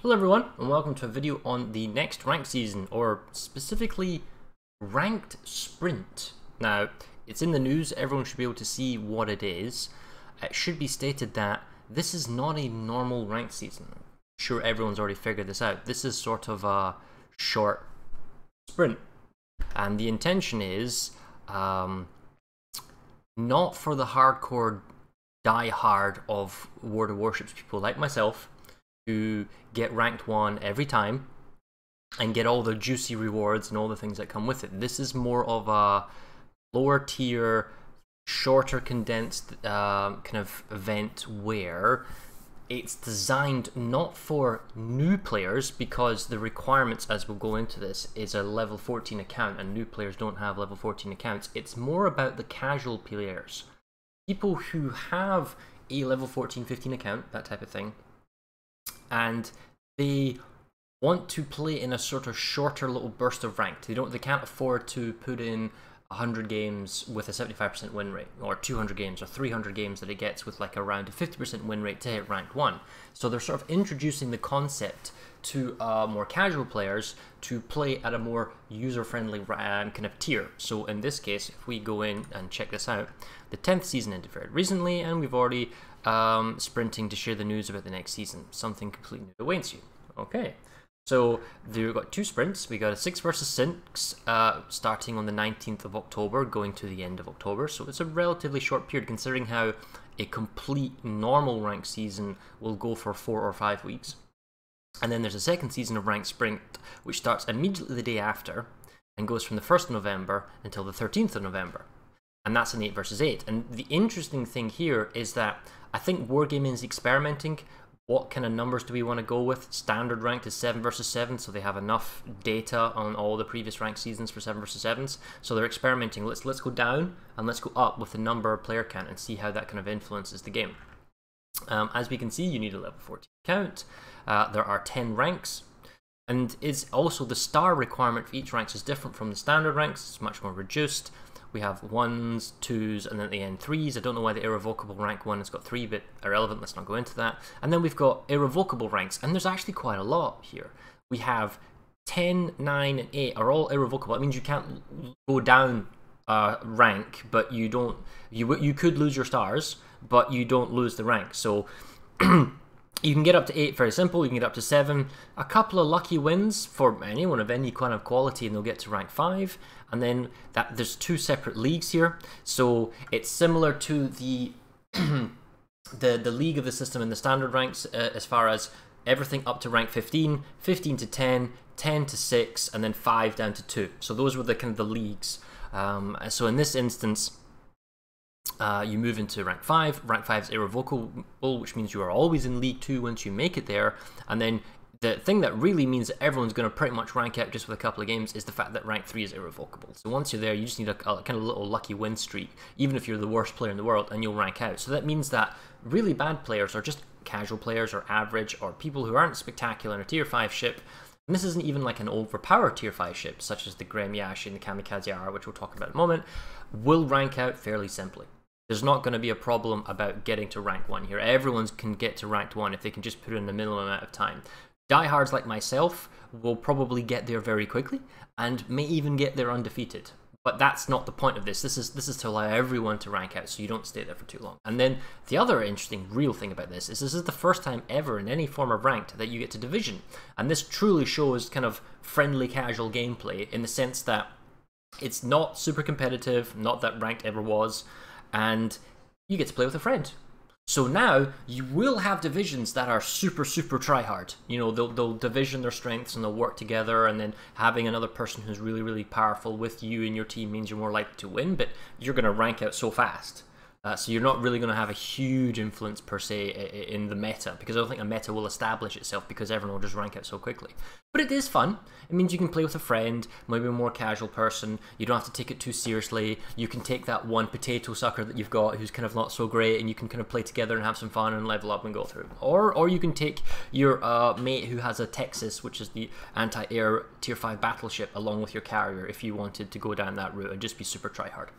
Hello everyone, and welcome to a video on the next ranked season, or specifically ranked sprint. Now, it's in the news, everyone should be able to see what it is. It should be stated that this is not a normal ranked season. I'm sure everyone's already figured this out. This is sort of a short sprint, and the intention is not for the hardcore die-hard of World of Warships people like myself, who get ranked 1 every time and get all the juicy rewards and all the things that come with it. This is more of a lower tier, shorter condensed kind of event where it's designed not for new players, because the requirements, as we'll go into this, is a level 14 account and new players don't have level 14 accounts. It's more about the casual players, people who have a level 14, 15 account, that type of thing, and they want to play in a sort of shorter little burst of ranked. They can't afford to put in 100 games with a 75% win rate, or 200 games or 300 games that it gets with like around a 50% win rate to hit ranked 1. So they're sort of introducing the concept to more casual players to play at a more user-friendly kind of tier. So in this case, if we go in and check this out, the 10th season ended very recently, and we've already sprinting to share the news about the next season. Something completely new awaits you. Okay, so we've got 2 sprints. We got a 6 versus 6 starting on the 19th of October, going to the end of October. So it's a relatively short period, considering how a complete normal ranked season will go for 4 or 5 weeks. And then there's a second season of ranked sprint, which starts immediately the day after and goes from the 1st of November until the 13th of November. And that's an 8 versus 8. And the interesting thing here is that I think Wargaming is experimenting. What kind of numbers do we want to go with? Standard ranked is 7 versus 7, so they have enough data on all the previous ranked seasons for 7 versus 7s. So they're experimenting. Let's go down and let's go up with the number of player count and see how that kind of influences the game. As we can see, you need a level 14 count. There are 10 ranks. And it's also the star requirement for each rank is different from the standard ranks. It's much more reduced. We have 1s, 2s, and then at the end 3s. I don't know why the irrevocable rank 1 has got 3, but irrelevant, let's not go into that. And then we've got irrevocable ranks, and there's actually quite a lot here. We have 10, 9, and 8 are all irrevocable. That means you can't go down rank, but you don't. You could lose your stars, but you don't lose the rank. So you can get up to 8, very simple. You can get up to 7. A couple of lucky wins for anyone of any kind of quality, and they'll get to rank 5. And then there's 2 separate leagues here. So it's similar to the the league of the system in the standard ranks, as far as everything up to rank 15, 15 to 10, 10 to 6, and then 5 down to 2. So those were the kind of the leagues. So in this instance, you move into rank 5. Rank 5 is irrevocable, which means you are always in League 2 once you make it there. And then the thing that really means that everyone's going to pretty much rank out just with a couple of games is the fact that rank 3 is irrevocable. So once you're there, you just need a kind of little lucky win streak, even if you're the worst player in the world, and you'll rank out. So that means that really bad players are just casual players or average, or people who aren't spectacular in a tier 5 ship. And this isn't even like an overpowered tier 5 ship, such as the Gremyashi and the Kamikaze R, which we'll talk about in a moment, will rank out fairly simply. There's not going to be a problem about getting to rank 1 here. Everyone can get to ranked 1 if they can just put in the minimum amount of time. Diehards like myself will probably get there very quickly and may even get there undefeated. But that's not the point of this. This is to allow everyone to rank out so you don't stay there for too long. And then the other interesting real thing about this is the first time ever in any form of ranked that you get to division. And this truly shows kind of friendly casual gameplay, in the sense that it's not super competitive, not that ranked ever was, and you get to play with a friend. So now you will have divisions that are super try hard. You know, they'll division their strengths and they'll work together, and then having another person who's really powerful with you in your team means you're more likely to win, but you're going to rank out so fast. So you're not really going to have a huge influence per se in the meta, because I don't think a meta will establish itself, because everyone will just rank out so quickly. But it is fun. It means you can play with a friend, maybe a more casual person. You don't have to take it too seriously. You can take that one potato sucker that you've got who's kind of not so great, and you can kind of play together and have some fun and level up and go through. Or you can take your mate who has a Texas, which is the anti-air tier 5 battleship, along with your carrier, if you wanted to go down that route and just be super try hard.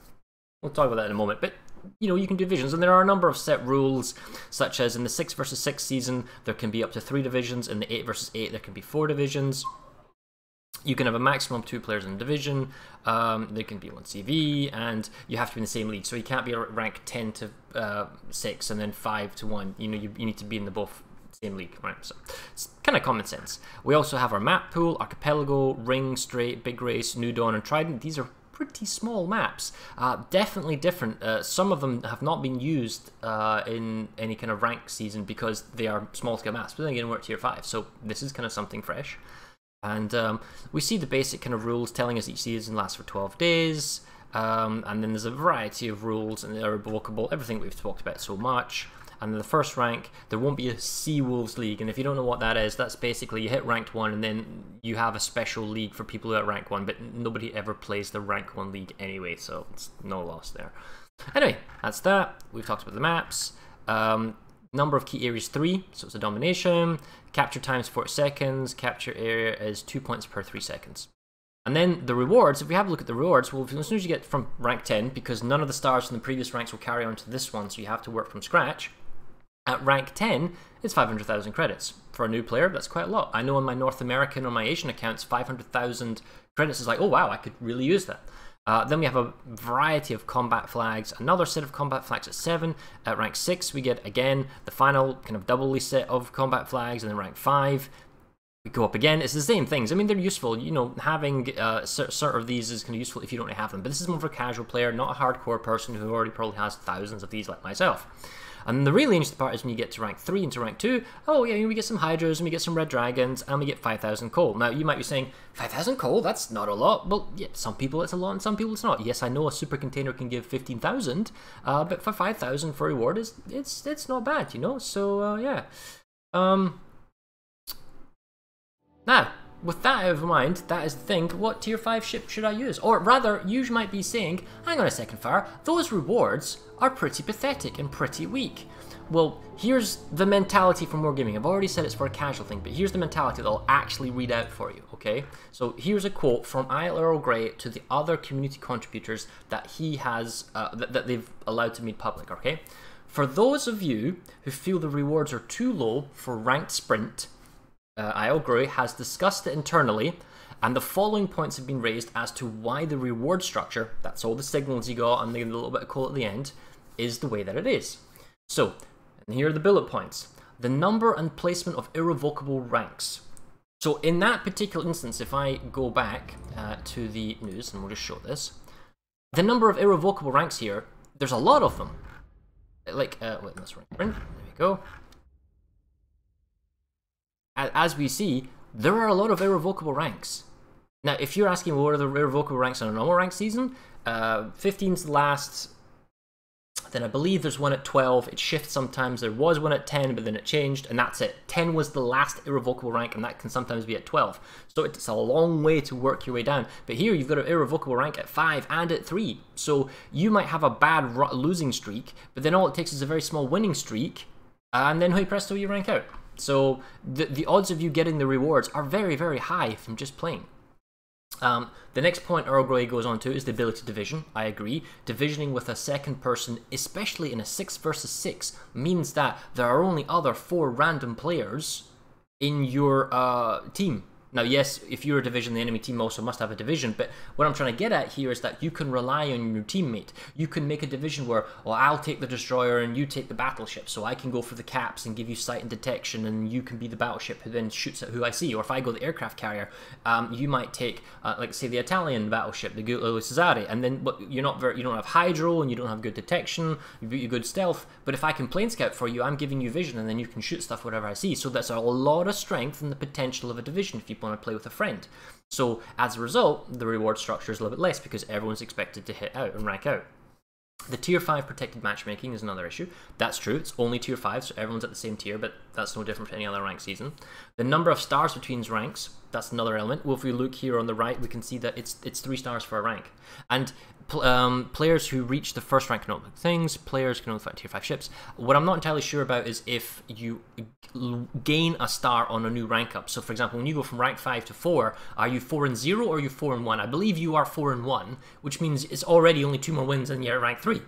We'll talk about that in a moment, but you know, you can do divisions, and there are a number of set rules, such as in the 6 versus 6 season, there can be up to 3 divisions. In the 8 versus 8, there can be 4 divisions. You can have a maximum of 2 players in a division. There can be 1 CV, and you have to be in the same league. So you can't be rank 10 to 6 and then 5 to 1. You know, you need to be in the both same league, right? So it's kind of common sense. We also have our map pool: Archipelago, Ring, Strait, Big Race, New Dawn, and Trident. These are pretty small maps, definitely different. Some of them have not been used in any kind of rank season because they are small scale maps, but then again we're at tier 5, so this is kind of something fresh. And we see the basic kind of rules telling us each season lasts for 12 days, and then there's a variety of rules, and they're irrevocable, everything we've talked about so much. And then the first rank, there won't be a Sea Wolves League, and if you don't know what that is, that's basically you hit ranked 1 and then you have a special league for people who are at rank 1, but nobody ever plays the rank 1 league anyway, so it's no loss there. Anyway, that's that. We've talked about the maps. Number of key areas 3, so it's a domination. Capture time is 40 seconds. Capture area is 2 points per 3 seconds. And then the rewards, if we have a look at the rewards, well, as soon as you get from rank 10, because none of the stars from the previous ranks will carry on to this one, so you have to work from scratch. At rank 10, it's 500,000 credits. For a new player, that's quite a lot. I know on my North American or my Asian accounts, 500,000 credits is like, oh wow, I could really use that. Then we have a variety of combat flags, another set of combat flags at 7. At rank 6, we get, again, the final kind of doubly set of combat flags, and then rank 5, we go up again. It's the same things. I mean, they're useful. You know, having sort of these is kind of useful if you don't have them, but this is more for a casual player, not a hardcore person who already probably has thousands of these like myself. And the really interesting part is when you get to rank 3 into rank 2, oh yeah, we get some Hydras, and we get some Red Dragons, and we get 5,000 coal. Now, you might be saying, 5,000 coal? That's not a lot. Well, yeah, some people it's a lot, and some people it's not. Yes, I know a super container can give 15,000, but for 5,000 for reward, it's not bad, you know? So, yeah. Now, with that out of mind, that is the thing, what tier 5 ship should I use? Or rather, you might be saying, hang on a second, Fara, those rewards are pretty pathetic and pretty weak. Well, here's the mentality from Wargaming. I've already said it's for a casual thing, but here's the mentality that I'll actually read out for you, okay? So here's a quote from iEarlGrey to the other community contributors that he has, that they've allowed to make public, okay? For those of you who feel the rewards are too low for ranked sprint, iEarlGrey has discussed it internally, and the following points have been raised as to why the reward structure, that's all the signals you got and the little bit of coal at the end, is the way that it is. So, and here are the bullet points. The number and placement of irrevocable ranks. So in that particular instance, if I go back to the news, and we'll just show this, the number of irrevocable ranks here, there's a lot of them. Like, wait, that's right. There we go. As we see, there are a lot of irrevocable ranks. Now, if you're asking what are the irrevocable ranks on a normal rank season, 15's the last, then I believe there's one at 12, it shifts sometimes, there was one at 10, but then it changed, and that's it. 10 was the last irrevocable rank, and that can sometimes be at 12. So it's a long way to work your way down. But here you've got an irrevocable rank at 5 and at 3. So you might have a bad losing streak, but then all it takes is a very small winning streak, and then hey presto, you rank out. So the odds of you getting the rewards are very, very high from just playing. The next point iEarlGrey goes on to is the ability to division. I agree. Divisioning with a second person, especially in a 6 versus 6, means that there are only other 4 random players in your team. Now, yes, if you're a division, the enemy team also must have a division, but what I'm trying to get at here is that you can rely on your teammate. You can make a division where, well, I'll take the destroyer and you take the battleship, so I can go for the caps and give you sight and detection, and you can be the battleship who then shoots at who I see. Or if I go the aircraft carrier, you might take, like, say, the Italian battleship, the Giulio Cesare, and then you don't have hydro and you don't have good detection, you good stealth, but if I can plane scout for you, I'm giving you vision, and then you can shoot stuff whatever I see. So that's a lot of strength in the potential of a division if you want to play with a friend. So as a result, the reward structure is a little bit less because everyone's expected to hit out and rank out. The tier 5 protected matchmaking is another issue. That's true, it's only tier 5, so everyone's at the same tier, but that's no different from any other rank season. The number of stars between ranks, that's another element. Well, if we look here on the right, we can see that it's 3 stars for a rank. And players who reach the first rank can unlock things. Players can unlock tier 5 ships. What I'm not entirely sure about is if you gain a star on a new rank up. So for example, when you go from rank 5 to 4, are you 4 and 0 or are you 4 and 1? I believe you are 4 and 1, which means it's already only 2 more wins and you're at rank 3.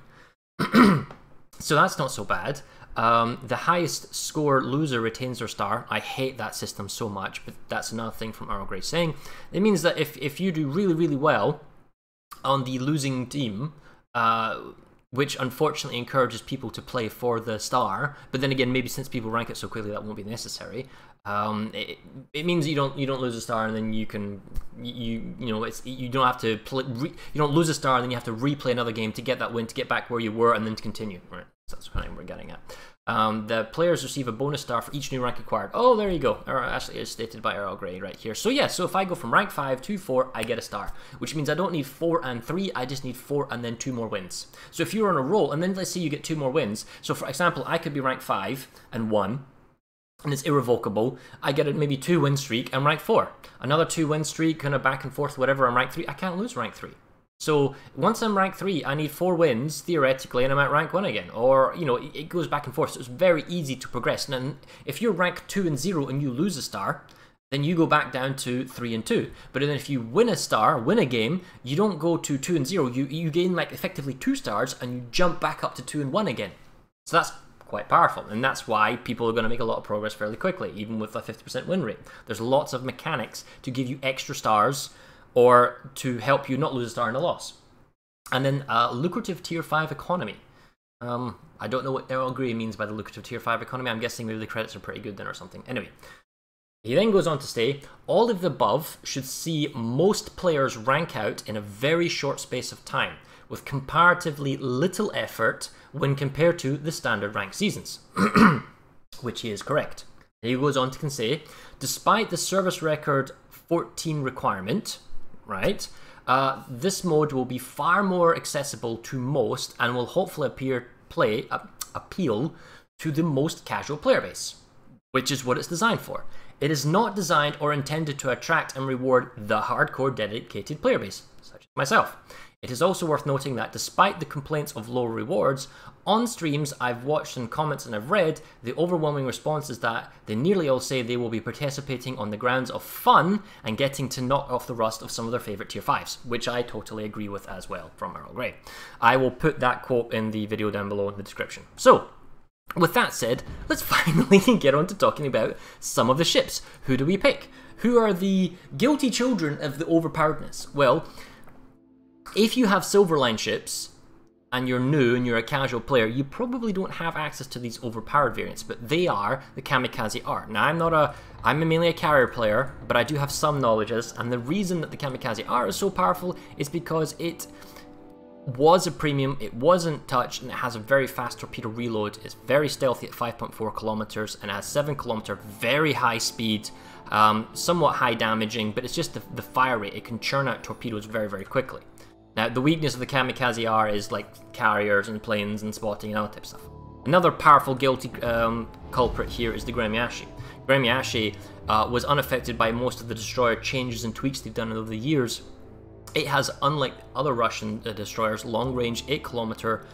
So that's not so bad. The highest score loser retains their star. I hate that system so much, but that's another thing from iEarlGrey saying. It means that if you do really, really well on the losing team, which unfortunately encourages people to play for the star, but then again, maybe since people rank it so quickly, that won't be necessary. It means you don't lose a star, and then you can you don't have to play, you don't lose a star, and then you have to replay another game to get that win, to get back where you were, and then to continue. Right, so that's kind of what we're getting at. The players receive a bonus star for each new rank acquired. Oh, there you go. Actually, it's stated by iEarlGrey right here. So yeah, so if I go from rank 5 to 4, I get a star, which means I don't need 4 and 3, I just need 4 and then 2 more wins. So if you're on a roll, and then let's say you get 2 more wins. So for example, I could be rank 5 and 1, and it's irrevocable. I get a maybe 2 win streak, I'm rank 4. Another 2 win streak, kind of back and forth, whatever, I'm rank 3. I can't lose rank 3. So once I'm rank 3, I need 4 wins, theoretically, and I'm at rank 1 again. Or, you know, it goes back and forth, so it's very easy to progress. And if you're rank 2 and 0 and you lose a star, then you go back down to 3 and 2. But then if you win a star, win a game, you don't go to 2 and 0. You gain, like, effectively 2 stars, and you jump back up to 2 and 1 again. So that's quite powerful, and that's why people are going to make a lot of progress fairly quickly, even with a 50% win rate. There's lots of mechanics to give you extra stars, or to help you not lose a star in a loss. And then lucrative tier 5 economy. I don't know what iEarlGrey means by the lucrative tier 5 economy. I'm guessing maybe the credits are pretty good then or something. Anyway, he then goes on to say, all of the above should see most players rank out in a very short space of time, with comparatively little effort when compared to the standard rank seasons. Which he is correct. He goes on to say, despite the service record 14 requirement, right, this mode will be far more accessible to most and will hopefully appeal to the most casual player base, which is what it's designed for. It is not designed or intended to attract and reward the hardcore dedicated player base, such as myself. It is also worth noting that despite the complaints of low rewards, on streams I've watched and comments and I've read, the overwhelming response is that they nearly all say they will be participating on the grounds of fun and getting to knock off the rust of some of their favourite tier 5s, which I totally agree with as well from iEarlGrey. I will put that quote in the video down below in the description. So, with that said, let's finally get on to talking about some of the ships. Who do we pick? Who are the guilty children of the overpoweredness? Well, if you have Silverline ships, and you're new and you're a casual player, you probably don't have access to these overpowered variants, but they are the Kamikaze R. Now, I'm mainly a carrier player, but I do have some knowledge of this, and the reason that the Kamikaze R is so powerful is because it was a premium, it wasn't touched, and it has a very fast torpedo reload. It's very stealthy at 5.4 kilometers, and it has 7 kilometer, very high speed, somewhat high damaging, but it's just the fire rate. It can churn out torpedoes very, very quickly. Now, the weakness of the Kamikaze R is like carriers and planes and spotting and all that type of stuff. Another powerful guilty culprit here is the Gremyashi. Gremyashi was unaffected by most of the destroyer changes and tweaks they've done over the years. It has, unlike other Russian destroyers, long-range 8-kilometer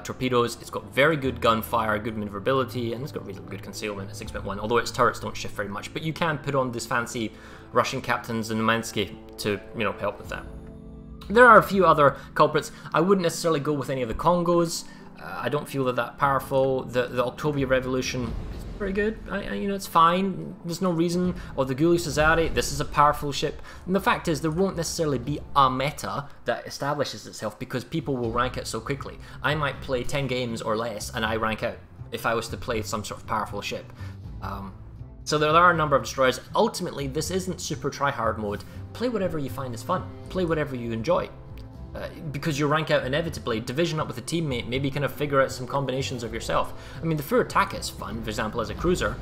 torpedoes. It's got very good gunfire, good maneuverability, and it's got really good concealment at 6.1, although its turrets don't shift very much. But you can put on this fancy Russian captains in Mansky to, help with that. There are a few other culprits. I wouldn't necessarily go with any of the Congos. I don't feel they're that powerful. The Octobia Revolution is pretty good. It's fine. There's no reason. Or the Guli Cesare, this is a powerful ship. And the fact is, there won't necessarily be a meta that establishes itself because people will rank it so quickly. I might play 10 games or less and I rank out if I was to play some sort of powerful ship. So there are a number of destroyers. Ultimately, this isn't super try-hard mode. Play whatever you find is fun. Play whatever you enjoy. Because you rank out inevitably. Division up with a teammate. Maybe kind of figure out some combinations of yourself. I mean, the Furataka is fun, for example, as a cruiser.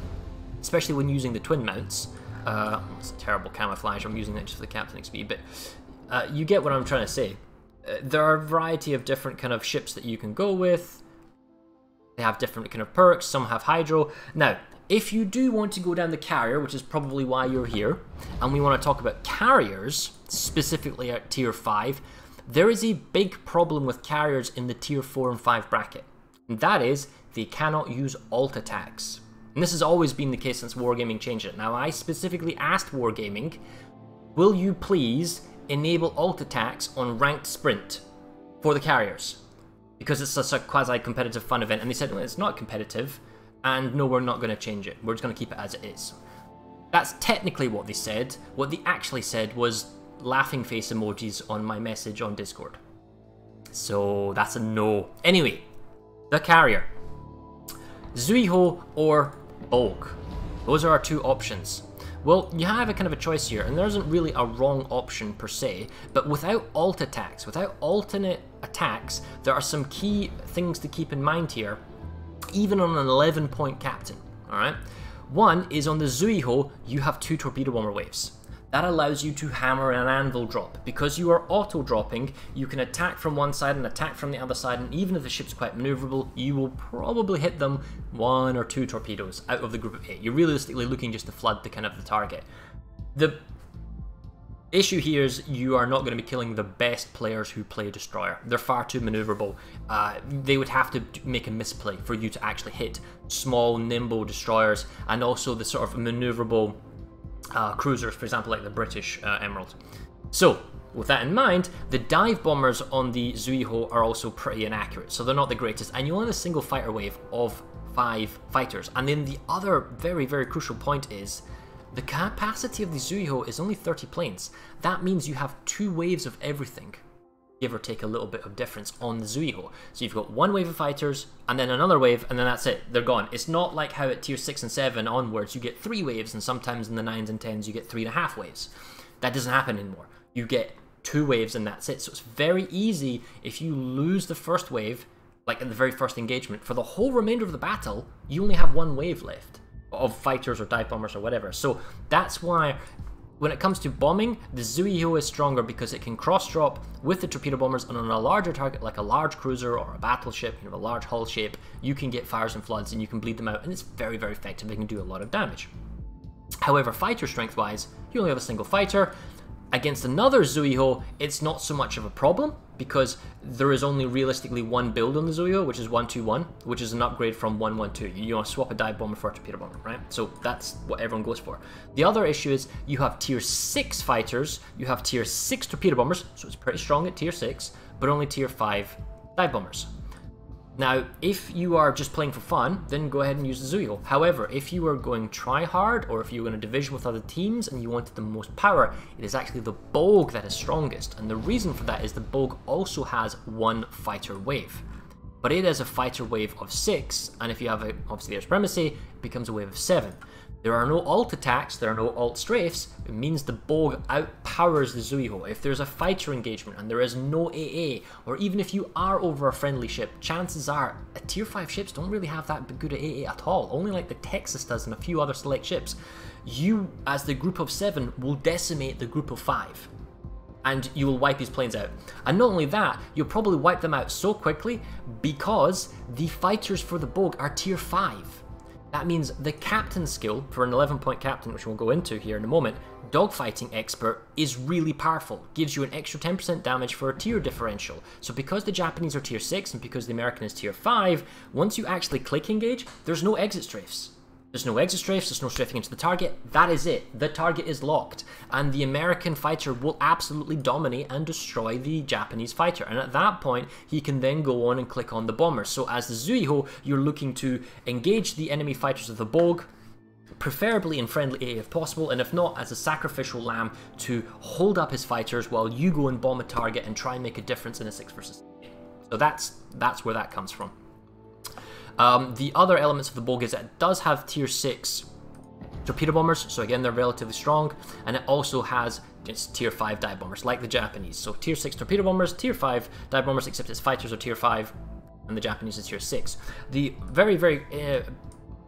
Especially when using the twin mounts. It's a terrible camouflage. I'm using that just for the Captain XP. But you get what I'm trying to say. There are a variety of different kind of ships that you can go with. They have different kind of perks. Some have hydro. Now, if you do want to go down the carrier, which is probably why you're here, and we want to talk about carriers, specifically at tier 5, there is a big problem with carriers in the tier 4 and 5 bracket, and that is they cannot use alt attacks. And this has always been the case since Wargaming changed it. Now, I specifically asked Wargaming, will you please enable alt attacks on ranked sprint for the carriers? Because it's a quasi-competitive fun event, and they said, well, it's not competitive, and no, we're not going to change it. We're just going to keep it as it is. That's technically what they said. What they actually said was laughing face emojis on my message on Discord. So that's a no. Anyway, the carrier. Zuiho or Bolg. Those are our two options. Well, you have a kind of a choice here, and there isn't really a wrong option per se, but without alt attacks, without alternate attacks, there are some key things to keep in mind here, even on an 11-point captain, alright? One is on the Zuiho, you have 2 torpedo bomber waves. That allows you to hammer an anvil drop. Because you are auto-dropping, you can attack from one side and attack from the other side, and even if the ship's quite maneuverable, you will probably hit them 1 or 2 torpedoes out of the group of 8. You're realistically looking just to flood the target. The issue here is you are not going to be killing the best players who play Destroyer. They're far too maneuverable. They would have to make a misplay for you to actually hit small, nimble Destroyers, and also the sort of maneuverable cruisers, for example, like the British Emerald. So, with that in mind, the dive bombers on the Zuiho are also pretty inaccurate, so they're not the greatest, and you only have a single fighter wave of 5 fighters. And then the other very, very crucial point is the capacity of the Zuiho is only 30 planes. That means you have 2 waves of everything, give or take a little bit of difference on the Zuiho. So you've got 1 wave of fighters, and then another wave, and then that's it, they're gone. It's not like how at tier 6 and 7 onwards you get 3 waves, and sometimes in the 9s and 10s you get 3.5 waves. That doesn't happen anymore. You get 2 waves and that's it. So it's very easy if you lose the first wave, like in the very first engagement, for the whole remainder of the battle, you only have 1 wave left of fighters or dive bombers or whatever. So that's why when it comes to bombing, the Zuiho is stronger because it can cross-drop with the torpedo bombers, and on a larger target like a large cruiser or a battleship, you know, a large hull shape, you can get fires and floods and you can bleed them out, and it's very, very effective. They can do a lot of damage. However, fighter strength-wise, you only have a single fighter. Against another Zuiho, it's not so much of a problem because there is only realistically 1 build on the Zuiho, which is 121, which is an upgrade from 112. You want to swap a dive bomber for a torpedo bomber, right? So that's what everyone goes for. The other issue is you have tier 6 fighters, you have tier 6 torpedo bombers, so it's pretty strong at tier 6, but only tier 5 dive bombers. Now, if you are just playing for fun, then go ahead and use the Zuiho. However, if you are going try hard, or if you're going to division with other teams and you wanted the most power, it is actually the Bolg that is strongest. And the reason for that is the Bolg also has 1 fighter wave. But it has a fighter wave of 6, and if you have, obviously, air supremacy, it becomes a wave of 7. There are no alt attacks, there are no alt strafes. It means the Bolg outpowers the Zuiho. If there's a fighter engagement and there is no AA, or even if you are over a friendly ship, chances are tier 5 ships don't really have that good at AA at all. Only like the Texas does and a few other select ships. You, as the group of 7, will decimate the group of 5. And you will wipe these planes out. And not only that, you'll probably wipe them out so quickly because the fighters for the Bolg are tier 5. That means the captain skill for an 11-point captain, which we'll go into here in a moment, dogfighting expert, is really powerful. Gives you an extra 10% damage for a tier differential. So because the Japanese are tier 6 and because the American is tier 5, once you actually click engage, there's no exit strafes. There's no exit strafes, there's no strafing into the target. That is it. The target is locked. And the American fighter will absolutely dominate and destroy the Japanese fighter. And at that point, he can then go on and click on the bomber. So as the Zuiho, you're looking to engage the enemy fighters of the Bolg, preferably in friendly AA if possible, and if not, as a sacrificial lamb to hold up his fighters while you go and bomb a target and try and make a difference in a 6 versus 8. So that's where that comes from. The other elements of the Bolg is that it does have tier 6 torpedo bombers, so again they're relatively strong, and it also has its tier 5 dive bombers, like the Japanese. So tier 6 torpedo bombers, tier 5 dive bombers, except its fighters are tier 5, and the Japanese is tier 6. The very, very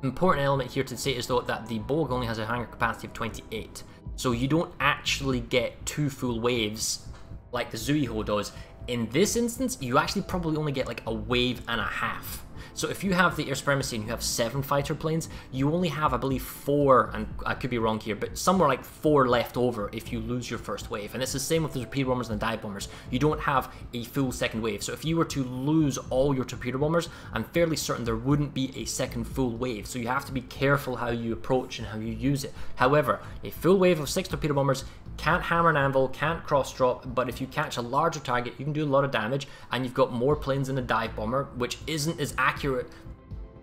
important element here to say is though that the Bolg only has a hangar capacity of 28, so you don't actually get 2 full waves like the Zuiho does. In this instance, you actually probably only get like a wave and a half. So if you have the air supremacy and you have 7 fighter planes, you only have, I believe, 4, and I could be wrong here, but somewhere like 4 left over if you lose your first wave. And it's the same with the torpedo bombers and the dive bombers. You don't have a full second wave. So if you were to lose all your torpedo bombers, I'm fairly certain there wouldn't be a second full wave. So you have to be careful how you approach and how you use it. However, a full wave of 6 torpedo bombers can't hammer an anvil, can't cross drop, but if you catch a larger target, you can do a lot of damage, and you've got more planes than a dive bomber, which isn't as accurate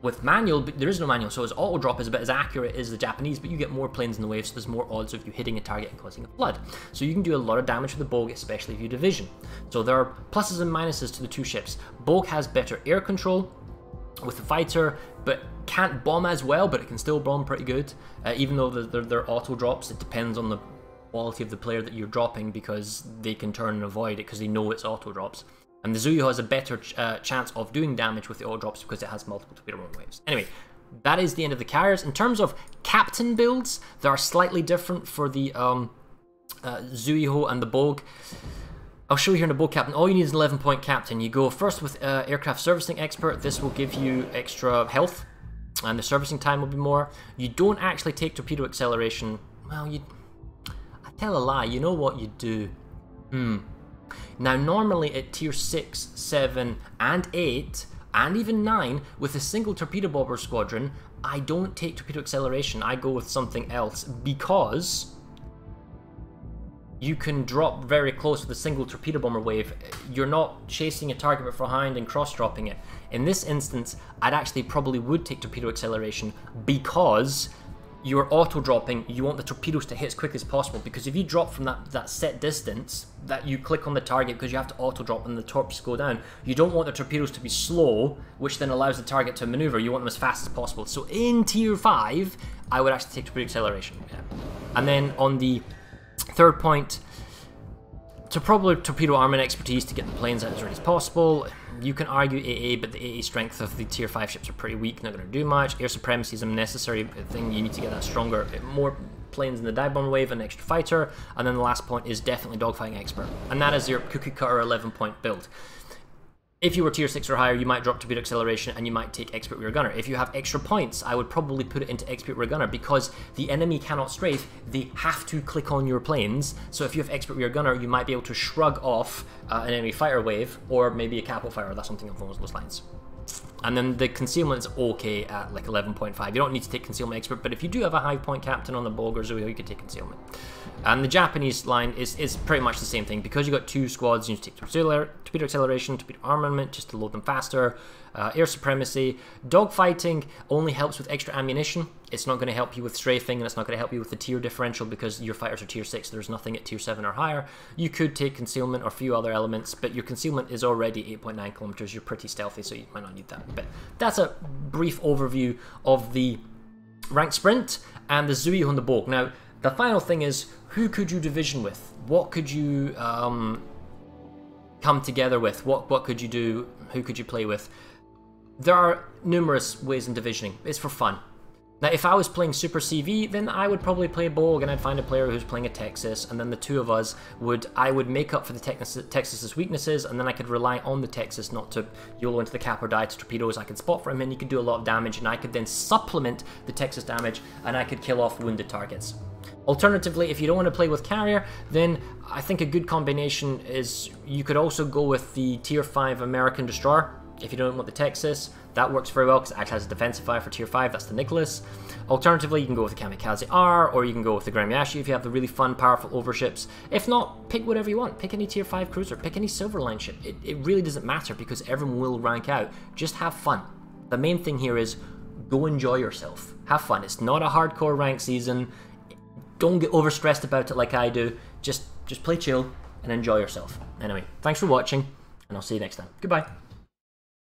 with manual, but there is no manual, so his auto drop is a bit as accurate as the Japanese, but you get more planes in the wave, so there's more odds of you hitting a target and causing a flood. So you can do a lot of damage with the Bogue, especially if you division. So there are pluses and minuses to the 2 ships. Bogue has better air control with the fighter, but can't bomb as well, but it can still bomb pretty good. Even though they're auto drops, it depends on the quality of the player that you're dropping, because they can turn and avoid it because they know it's auto drops. And the Zuiho has a better chance of doing damage with the auto drops because it has multiple torpedo bomb waves. Anyway, that is the end of the carriers. In terms of captain builds, they are slightly different for the Zuiho and the Bogue. I'll show you here in the Bogue captain. All you need is an 11-point captain. You go first with aircraft servicing expert. This will give you extra health, and the servicing time will be more. You don't actually take torpedo acceleration. Well, I tell a lie. You know what you do. Now, normally at tier 6, 7, and 8, and even 9, with a single torpedo bomber squadron, I don't take torpedo acceleration. I go with something else, because you can drop very close with a single torpedo bomber wave. You're not chasing a target from behind and cross-dropping it. In this instance, I'd actually probably would take torpedo acceleration, because you're auto-dropping, you want the torpedoes to hit as quick as possible, because if you drop from that set distance, that you click on the target because you have to auto-drop and the torps go down, you don't want the torpedoes to be slow, which then allows the target to maneuver. You want them as fast as possible. So in tier 5, I would actually take torpedo acceleration. Yeah. And then on the 3rd point, to probably torpedo armament expertise to get the planes out as early as possible. You can argue AA, but the AA strength of the tier 5 ships are pretty weak, not going to do much. Air supremacy is a necessary thing. You need to get that stronger, more planes in the dive bomber wave, an extra fighter. And then the last point is definitely dogfighting expert, and that is your cookie cutter 11-point build. If you were tier 6 or higher, you might drop torpedo acceleration and you might take expert rear gunner. If you have extra points, I would probably put it into expert rear gunner, because the enemy cannot strafe. They have to click on your planes. So if you have expert rear gunner, you might be able to shrug off an enemy fighter wave, or maybe a capital fire. That's something along those lines. And then the concealment is okay at like 11.5. You don't need to take concealment expert, but if you do have a high point captain on the Bogue or Zuiho, you could take concealment. And the Japanese line is pretty much the same thing. Because you got 2 squads, you need to take torpedo acceleration, torpedo armament just to load them faster, air supremacy. Dogfighting only helps with extra ammunition. It's not going to help you with strafing, and it's not going to help you with the tier differential, because your fighters are tier 6. There's nothing at tier 7 or higher. You could take concealment or a few other elements, but your concealment is already 8.9 kilometers. You're pretty stealthy, so you might not need that. But that's a brief overview of the ranked sprint and the Zuiho and the Bogue. Now, the final thing is, who could you division with? What could you come together with? What could you do? Who could you play with? There are numerous ways in divisioning. It's for fun. Now, if I was playing Super CV, then I would probably play Bogue, and I'd find a player who's playing a Texas, and then the two of us I would make up for the Texas's weaknesses, and then I could rely on the Texas not to YOLO into the cap or die to torpedoes. I could spot for him, and he could do a lot of damage, and I could then supplement the Texas damage, and I could kill off wounded targets. Alternatively, if you don't want to play with carrier, then I think a good combination is you could also go with the tier 5 American destroyer. If you don't want the Texas, that works very well because it actually has a defensifier for tier 5, that's the Nicholas. Alternatively, you can go with the Kamikaze R, or you can go with the Gramiashi if you have the really fun, powerful overships. If not, pick whatever you want. Pick any tier 5 cruiser, pick any Silverline ship. It really doesn't matter, because everyone will rank out. Just have fun. The main thing here is go enjoy yourself. Have fun. It's not a hardcore rank season. Don't get overstressed about it like I do. Just play chill and enjoy yourself. Anyway, thanks for watching, and I'll see you next time. Goodbye.